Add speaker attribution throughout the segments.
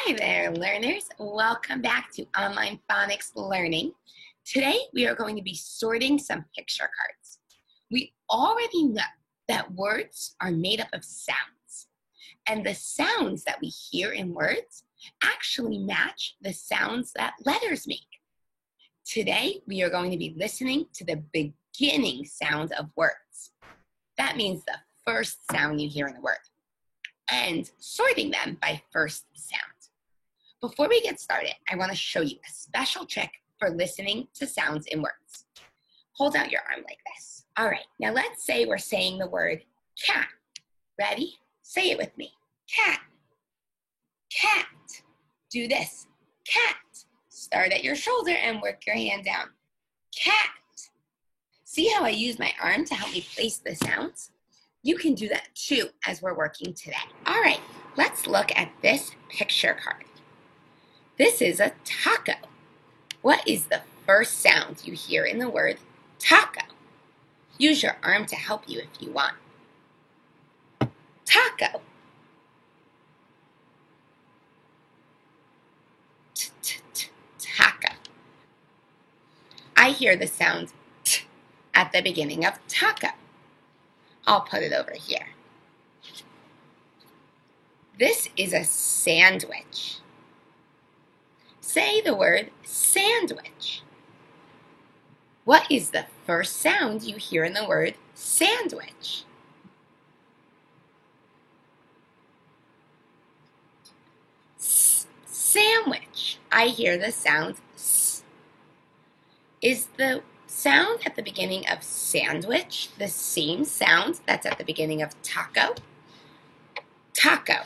Speaker 1: Hi there, learners. Welcome back to Online Phonics Learning. Today, we are going to be sorting some picture cards. We already know that words are made up of sounds, and the sounds that we hear in words actually match the sounds that letters make. Today, we are going to be listening to the beginning sound of words. That means the first sound you hear in the word, and sorting them by first sound. Before we get started, I want to show you a special trick for listening to sounds in words. Hold out your arm like this. All right, now let's say we're saying the word cat. Ready? Say it with me. Cat. Cat. Do this. Cat. Start at your shoulder and work your hand down. Cat. See how I use my arm to help me place the sounds? You can do that too as we're working today. All right, let's look at this picture card. This is a taco. What is the first sound you hear in the word taco? Use your arm to help you if you want. Taco. Taco. I hear the sound t at the beginning of taco. I'll put it over here. This is a sandwich. Say the word sandwich. What is the first sound you hear in the word sandwich? Sandwich. I hear the sound s. Is the sound at the beginning of sandwich the same sound that's at the beginning of taco? Taco.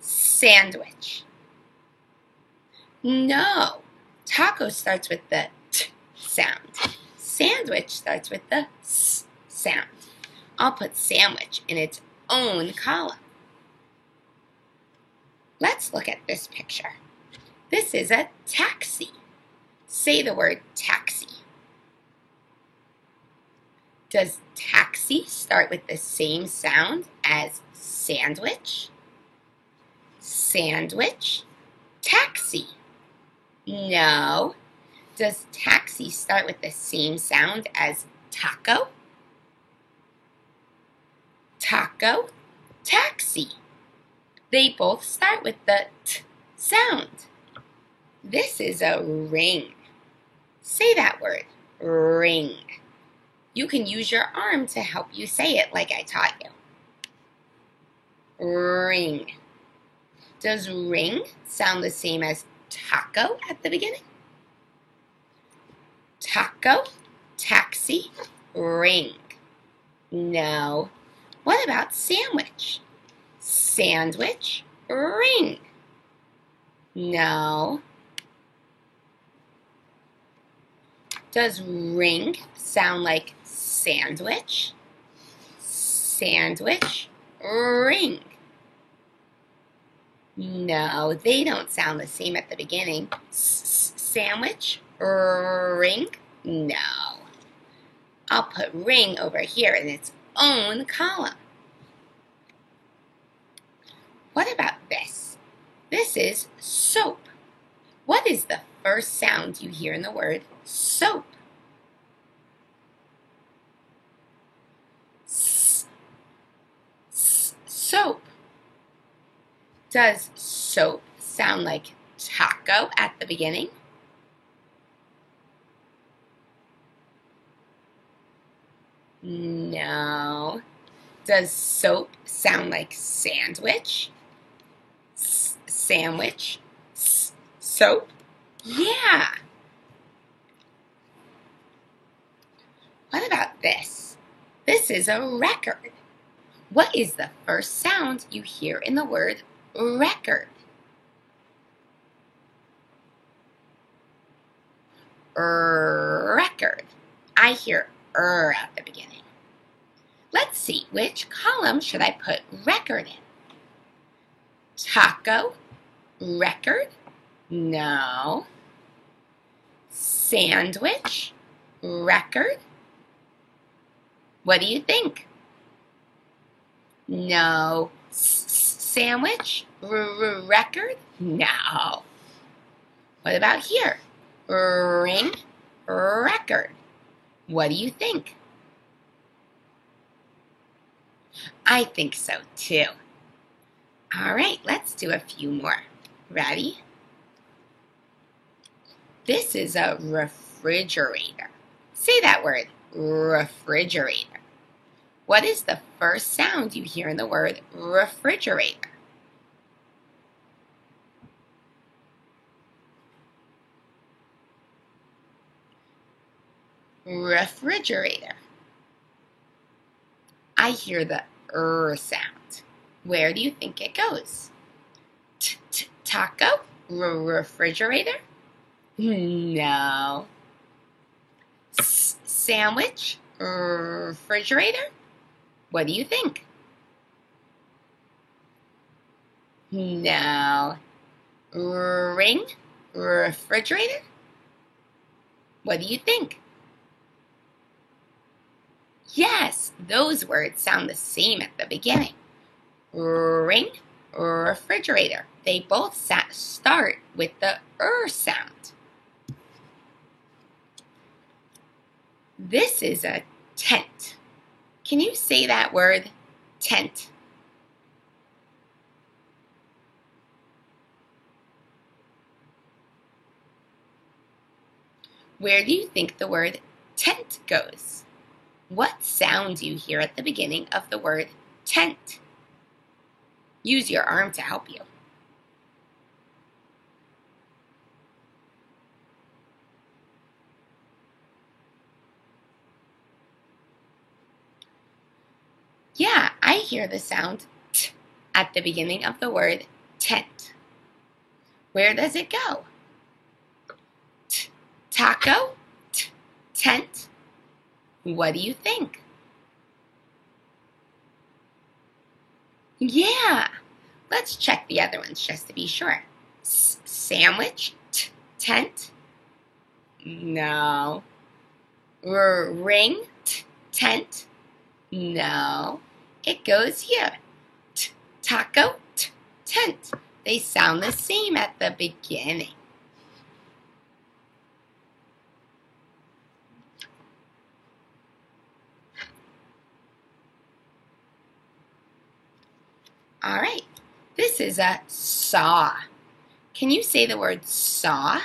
Speaker 1: Sandwich. No. Taco starts with the t sound. Sandwich starts with the s sound. I'll put sandwich in its own column. Let's look at this picture. This is a taxi. Say the word taxi. Does taxi start with the same sound as sandwich? Sandwich. Taxi. No. Does taxi start with the same sound as taco? Taco. Taxi. They both start with the t sound. This is a ring. Say that word, ring. You can use your arm to help you say it like I taught you. Ring. Does ring sound the same as taco at the beginning? Taco, taxi, ring. No. What about sandwich? Sandwich, ring. No. Does ring sound like sandwich? Sandwich, ring. No, they don't sound the same at the beginning. Sandwich, ring. No. I'll put ring over here in its own column. What about this? This is soap. What is the first sound you hear in the word soap? Soap. Does soap sound like taco at the beginning? No. Does soap sound like sandwich? Sandwich? Soap? Yeah. What about this? This is a record. What is the first sound you hear in the word record? Record. I hear at the beginning. Let's see, which column should I put record in? Taco, record, no. Sandwich, record. What do you think? No. Sandwich? Record? No. What about here? Ring? Record. What do you think? I think so too. All right, let's do a few more. Ready? This is a refrigerator. Say that word, refrigerator. What is the first sound you hear in the word refrigerator? Refrigerator. I hear the sound. Where do you think it goes? Taco? Refrigerator? No. Sandwich? Refrigerator? What do you think? No. Ring? Refrigerator? What do you think? Yes, those words sound the same at the beginning. Ring, refrigerator. They both start with the sound. This is a tent. Can you say that word, tent? Where do you think the word tent goes? What sound do you hear at the beginning of the word tent? Use your arm to help you. Yeah, I hear the sound t at the beginning of the word tent. Where does it go? Taco? Tent? What do you think? Yeah, let's check the other ones just to be sure. Sandwich? Tent? No. Ring? Tent? No. It goes here. Taco? Tent. They sound the same at the beginning. All right, this is a saw. Can you say the word saw?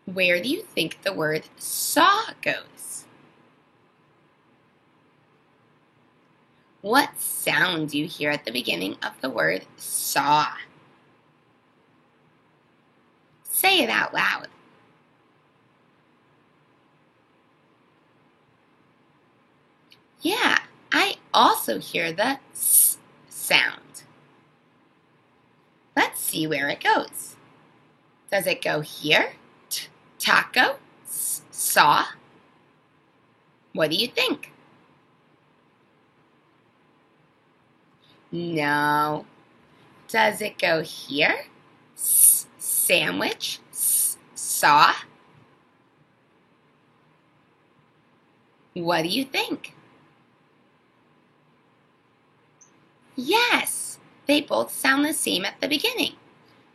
Speaker 1: Where do you think the word saw goes? What sound do you hear at the beginning of the word saw? Say it out loud. Yeah, I also hear the s sound. Let's see where it goes. Does it go here? Taco? Saw? What do you think? No. Does it go here? Sandwich? Saw? What do you think? Yes, they both sound the same at the beginning.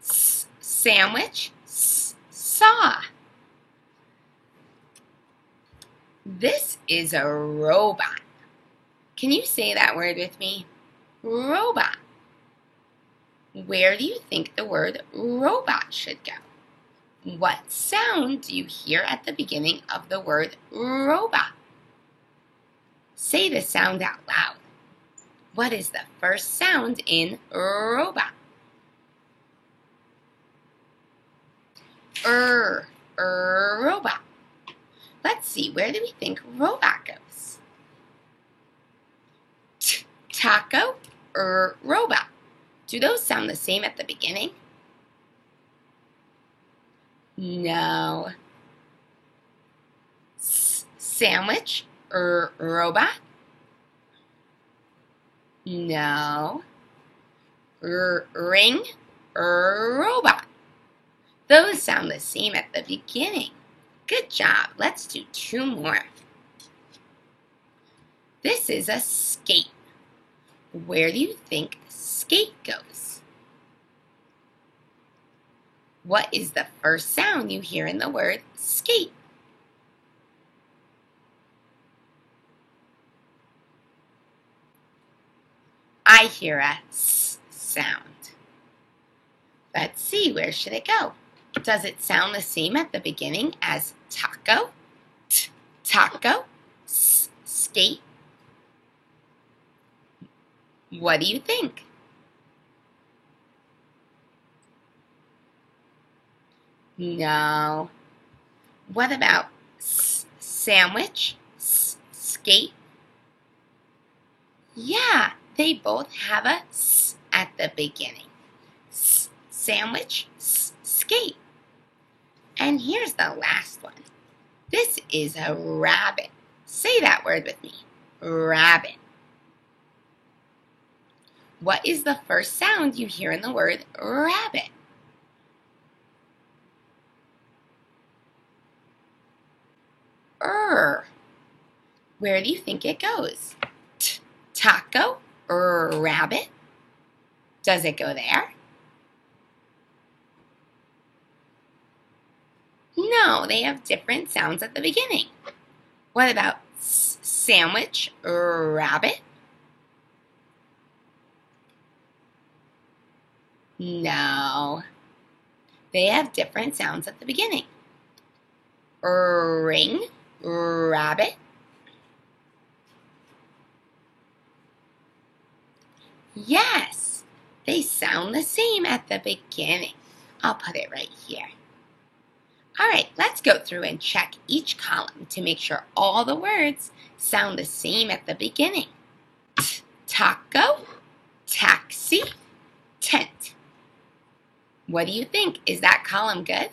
Speaker 1: Sandwich, saw. This is a robot. Can you say that word with me? Robot. Where do you think the word robot should go? What sound do you hear at the beginning of the word robot? Say the sound out loud. What is the first sound in robot? Robot. Let's see, where do we think robot goes? Taco, robot. Do those sound the same at the beginning? No. Sandwich, robot? No. Ring, robot. Those sound the same at the beginning. Good job. Let's do 2 more. This is a skate. where do you think skate goes? What is the first sound you hear in the word skate? I hear a S sound. Let's see, where should it go? Does it sound the same at the beginning as taco? Taco? Skate? What do you think? No. What about sandwich? Skate? Yeah, they both have a S at the beginning. Sandwich, skate. And here's the last one. This is a rabbit. Say that word with me. Rabbit. What is the first sound you hear in the word rabbit? Where do you think it goes? Taco, rabbit? Does it go there? No, they have different sounds at the beginning. What about sandwich, rabbit? No, they have different sounds at the beginning. Ring, rabbit? Yes, they sound the same at the beginning. I'll put it right here. All right, let's go through and check each column to make sure all the words sound the same at the beginning. Taco, taxi, tent. What do you think? Is that column good?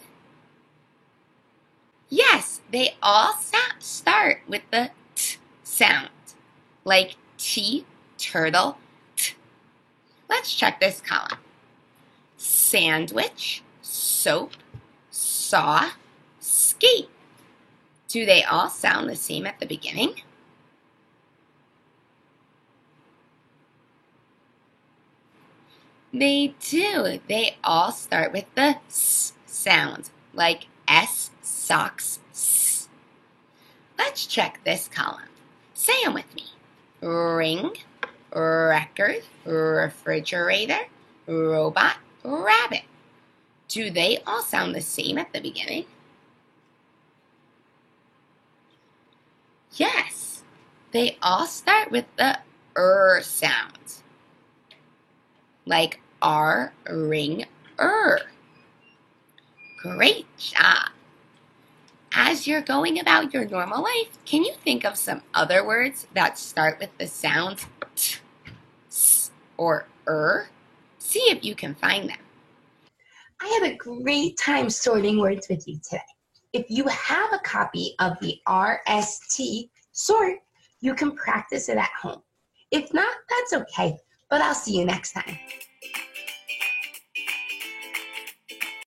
Speaker 1: Yes, they all start with the T sound, like T, turtle, T. Let's check this column. Sandwich, soap, saw, skate. Do they all sound the same at the beginning? They do. They all start with the S sound, like S, socks, S. Let's check this column. Say them with me. Ring, record, refrigerator, robot, rabbit. Do they all sound the same at the beginning? Yes, they all start with the sound, like R, ring, Great job. As you're going about your normal life, can you think of some other words that start with the sounds T, S, or See if you can find them. I had a great time sorting words with you today. If you have a copy of the RST sort, you can practice it at home. If not, that's okay, but I'll see you next time.